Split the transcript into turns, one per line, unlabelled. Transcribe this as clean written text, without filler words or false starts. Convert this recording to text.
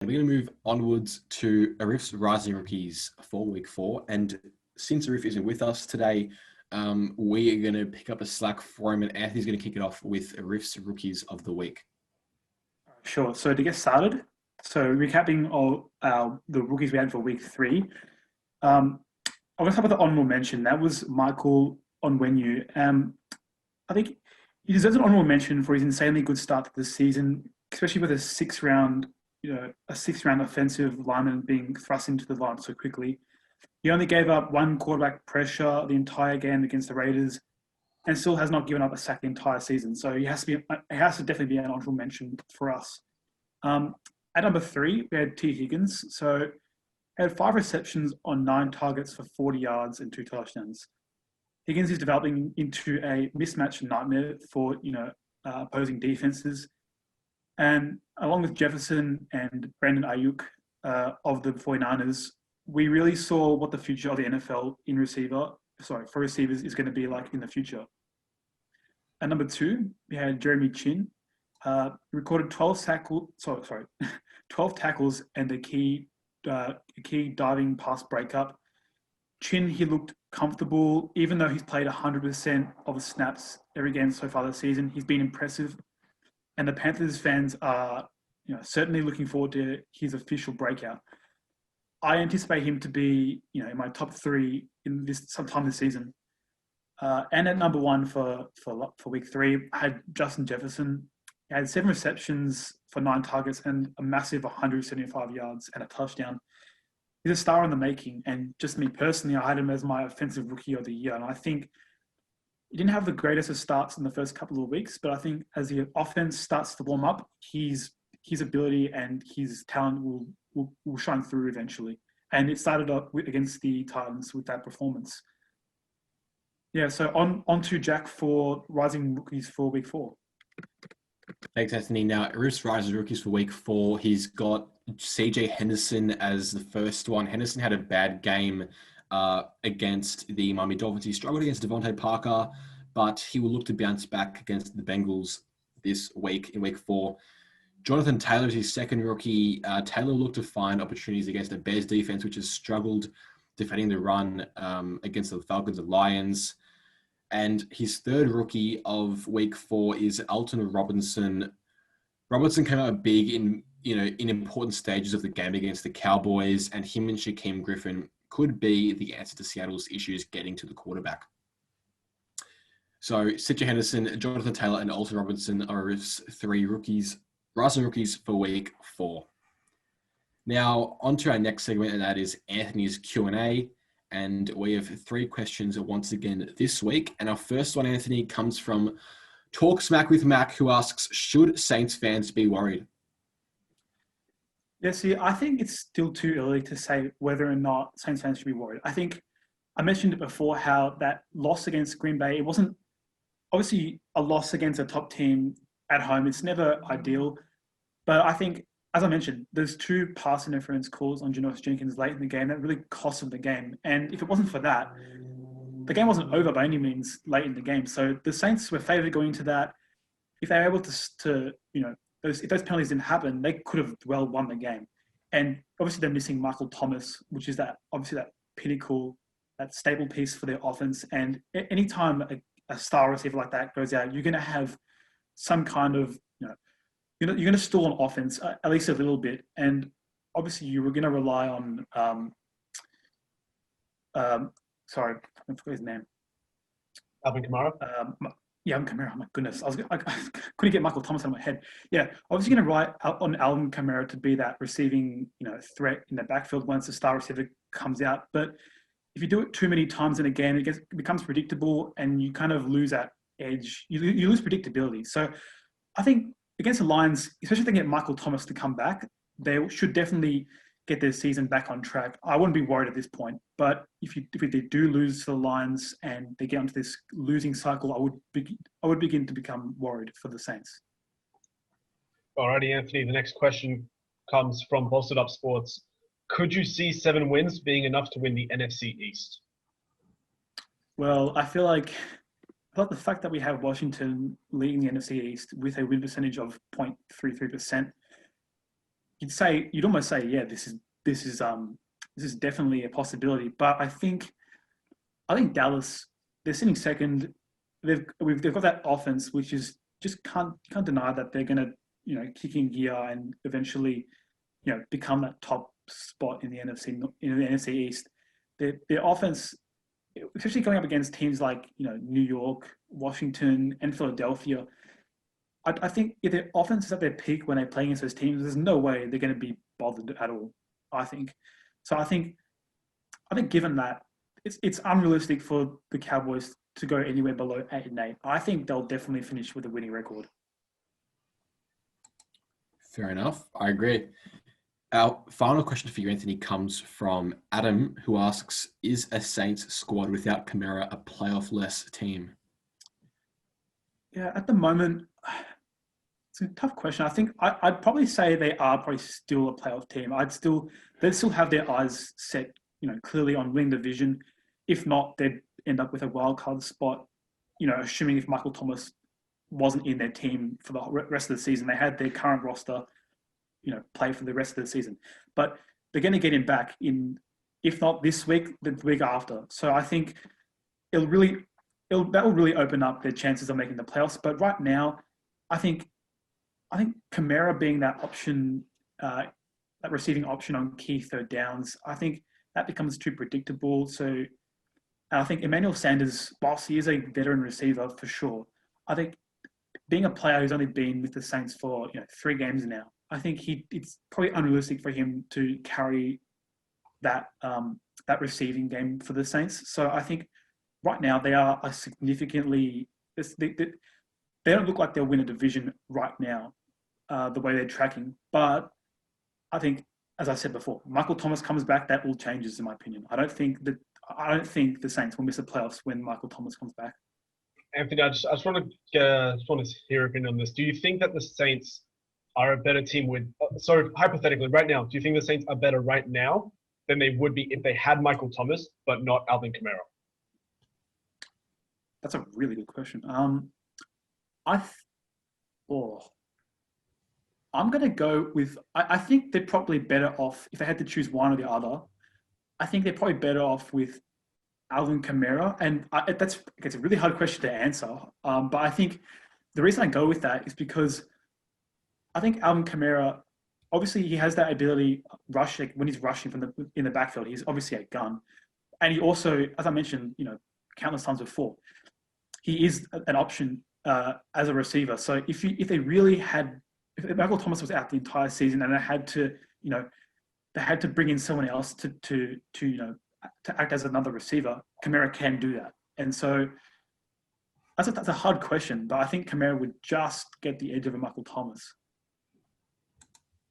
We're going to move onwards to Arif's Rising Rookies for week 4. And since Arif isn't with us today, we are going to pick up a slack for him, and Anthony's going to kick it off with Arif's Rookies of the Week.
Sure. So to get started, recapping all the rookies we had for week 3, I'm going to start with the honorable mention. That was Michael Onwenu. I think he deserves an honorable mention for his insanely good start to the season, especially with a six-round offensive lineman being thrust into the line so quickly. He only gave up one quarterback pressure the entire game against the Raiders, and still has not given up a sack the entire season. So he has to definitely be an honorable mention for us. At number 3, we had T. Higgins. So he had 5 receptions on 9 targets for 40 yards and 2 touchdowns. Higgins is developing into a mismatch nightmare for opposing defenses. And along with Jefferson and Brandon Ayuk of the 49ers, we really saw what the future of the NFL for receivers is going to be like in the future. At number 2, we had Jeremy Chin. Recorded 12 tackles and a key diving pass breakup. Chin, he looked comfortable, even though he's played 100% of the snaps every game so far this season. He's been impressive. And the Panthers fans are certainly looking forward to his official breakout. I anticipate him to be in my top 3 in sometime this season. And at number 1 for week 3, I had Justin Jefferson. He had 7 receptions for 9 targets and a massive 175 yards and a touchdown. He's a star in the making. And just me personally, I had him as my offensive rookie of the year. And I think he didn't have the greatest of starts in the first couple of weeks, but I think as the offense starts to warm up, his ability and his talent will shine through eventually. And it started up against the Titans with that performance. Yeah, so on to Jack for Rising Rookies for week 4.
Thanks, Anthony. Now, Arif's Rising Rookies for week 4, he's got CJ Henderson as the first one. Henderson had a bad game against the Miami Dolphins. He struggled against Devontae Parker, but he will look to bounce back against the Bengals this week in week 4. Jonathan Taylor is his second rookie. Taylor looked to find opportunities against the Bears defense, which has struggled defending the run against the Falcons and Lions. And his third rookie of week 4 is Alton Robinson. Robinson came out big in important stages of the game against the Cowboys, and him and Shaquem Griffin could be the answer to Seattle's issues getting to the quarterback. So CJ Henderson, Jonathan Taylor, and Alton Robinson are his 3 rising rookies for week 4. Now, on to our next segment, and that is Anthony's Q&A. And we have 3 questions once again this week. And our first one, Anthony, comes from Talk Smack with Mac, who asks, should Saints fans be worried?
Yeah, see, I think it's still too early to say whether or not Saints fans should be worried. I think I mentioned it before how that loss against Green Bay, it wasn't obviously a loss against a top team at home. It's never ideal. But I think, as I mentioned, there's 2 pass interference calls on Janoris Jenkins late in the game that really cost him the game. And if it wasn't for that, the game wasn't over by any means late in the game. So the Saints were favored going into that. If they were able to if those penalties didn't happen, they could have well won the game. And obviously they're missing Michael Thomas, which is that pinnacle, that staple piece for their offense. And anytime a star receiver like that goes out, you're going to have some kind of, you're going to stall on offense at least a little bit. And obviously you were going to rely on, sorry, I forgot his name.
Alvin Kamara?
Alvin Kamara, my goodness. I couldn't get Michael Thomas out of my head. Yeah, obviously going to rely on Alvin Kamara to be that receiving threat in the backfield once the star receiver comes out. But if you do it too many times in a game, it becomes predictable and you kind of lose that edge. You lose predictability. So I think against the Lions, especially if they get Michael Thomas to come back, they should definitely get their season back on track. I wouldn't be worried at this point. But if they do lose to the Lions and they get into this losing cycle, I would begin to become worried for the Saints.
Alrighty, Anthony. The next question comes from Bolstered Up Sports. Could you see 7 wins being enough to win the NFC East?
Well, I feel like the fact that we have Washington leading the NFC East with a win percentage of 0.33%, you'd almost say, yeah, this is definitely a possibility. But I think Dallas, they're sitting second. They've got that offense, which is just can't deny that they're going to kick in gear and eventually become that top spot in the NFC East. Their offense, especially going up against teams like New York, Washington, and Philadelphia. I think if their offense is at their peak when they're playing against those teams, there's no way they're going to be bothered at all. I think. So I think given that, it's unrealistic for the Cowboys to go anywhere below 8-8. I think they'll definitely finish with a winning record.
Fair enough. I agree. Our final question for you, Anthony, comes from Adam, who asks, is a Saints squad without Kamara a playoff-less team?
Yeah, at the moment, it's a tough question. I think I'd probably say they are probably still a playoff team. They'd still have their eyes set, clearly on winning the division. If not, they'd end up with a wild card spot. Assuming if Michael Thomas wasn't in their team for the rest of the season, they had their current roster, play for the rest of the season. But they're going to get him back in, if not this week, the week after. So I think that will really open up their chances of making the playoffs. But right now, I think Kamara being that option, that receiving option on key third downs, I think that becomes too predictable. So I think Emmanuel Sanders, whilst he is a veteran receiver for sure, I think being a player who's only been with the Saints for 3 games now, I think it's probably unrealistic for him to carry that receiving game for the Saints. So I think right now they are a significantly they don't look like they'll win a division right now, the way they're tracking. But I think, as I said before, Michael Thomas comes back, that all changes in my opinion. I don't think the Saints will miss the playoffs when Michael Thomas comes back.
Anthony, I just want to hear your opinion on this. Do you think that the Saints are a better team hypothetically, right now, do you think the Saints are better right now than they would be if they had Michael Thomas but not Alvin Kamara?
That's a really good question. I'm going to go with, I think they're probably better off, if they had to choose one or the other, I think they're probably better off with Alvin Kamara. And it's a really hard question to answer. But I think the reason I go with that is because I think Alvin Kamara, obviously he has that ability rushing when he's rushing in the backfield. He's obviously a gun. And he also, as I mentioned, countless times before, he is an option as a receiver. So if Michael Thomas was out the entire season and they had to bring in someone else to act as another receiver, Kamara can do that. And so that's a hard question, but I think Kamara would just get the edge of a Michael Thomas.